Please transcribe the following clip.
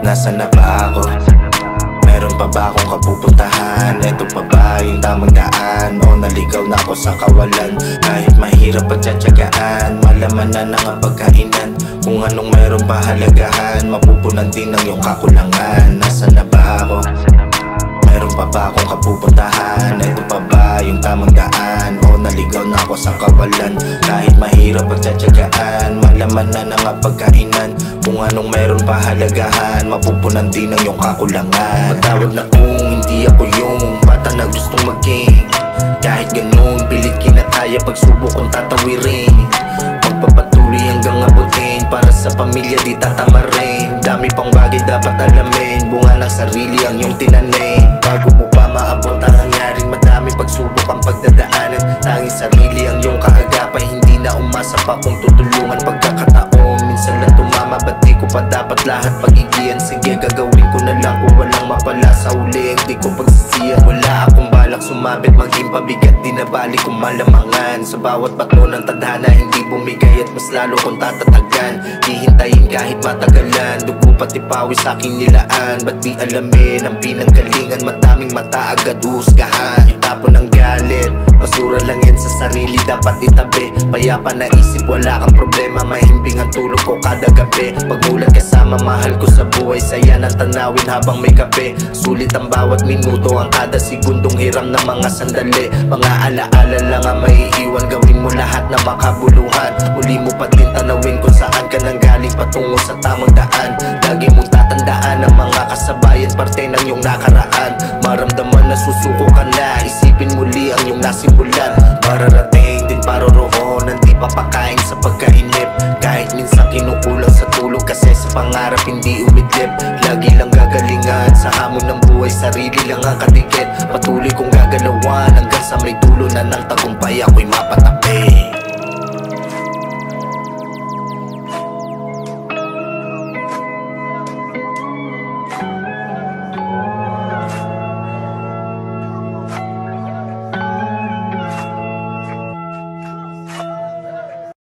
Nasaan na ba ako? Meron pa ba akong kapupuntahan? Ito pa ba yung tamang daan? O naligaw na ako sa kawalan? Kahit mahirap pagtsatsagaan, malaman na ng pagkainan. Kung anong meron pa halagahan, mapupunan din ang iyong kakulangan. Nasaan na ba ako? Meron pa ba akong kapupuntahan? Ito pa ba yung tamang daan? O naligaw na ako sa kawalan? Kahit mahirap pagtsatsagaan, malaman na ng pagkainan. Kung anong meron pa halagahan, mapupunan din ang iyong kakulangan. Matawag na kung hindi ako yung bata na gustong maging. Kahit ganun, pilit kinataya pagsubok kong tatawirin. Magpapatuloy hanggang abutin, para sa pamilya di tatama rin. Dami pang bagay dapat alamin, bunga ng sarili ang iyong tinanim. Bago mo pa maabot ang hangyaring, madami pagsubok ang pagdadaanan. Tanging sarili ang iyong kaagapay, hindi na umasa pa kung tutulungan pagkakataon. Minsan lang tumama, ba't di ko pa dapat lahat pagigian? Sige, gagawin ko na lang kung walang mapala sa uli, hindi ko pagsisiyan. Wala akong balak sumabit, maging pabigat, di na bali kong malamangan. Sa bawat bato ng tadhana, hindi bumigay at mas lalo kong tatatagan. Hihintayin kahit matagalan, dugo pati pawis sa aking nilaan. Ba't di alamin ang pinanggalingan, madaming mata agad husgahan. Itapon ng galit, basura lang yan sa sarili, dapat itabi. Payapa na isip, wala kang problema, mahimbing ang tulog ko kada gabi. Pagmulat kasama mahal ko sa buhay, saya ng tanawin habang may kape. Sulit ang bawat minuto, ang kada segundong hiram ng mga sandali. Mga alaala lang ang maiiwan, gawin mo lahat na makabuluhan. Muli mo pa din tanawin kung saan ka nanggaling patungo sa tamang daan. Lagi mong tatandaan ang mga kasabayan, parte ng iyong nakaraan. Maramdaman na susuko ka na, isipin muli ang iyong nasimulan. Mararating din paroroon, hindi papakain sa pagkainip. Kahit minsan kinukulang sa tulog, kasi sa pangarap hindi umidlip. Lagi lang gagalingan, sa hamon ng buhay sarili lang ang kadikit. Patuloy kong gagalawan hanggang sa may dulo na ng tagumpay ako'y mapatapi.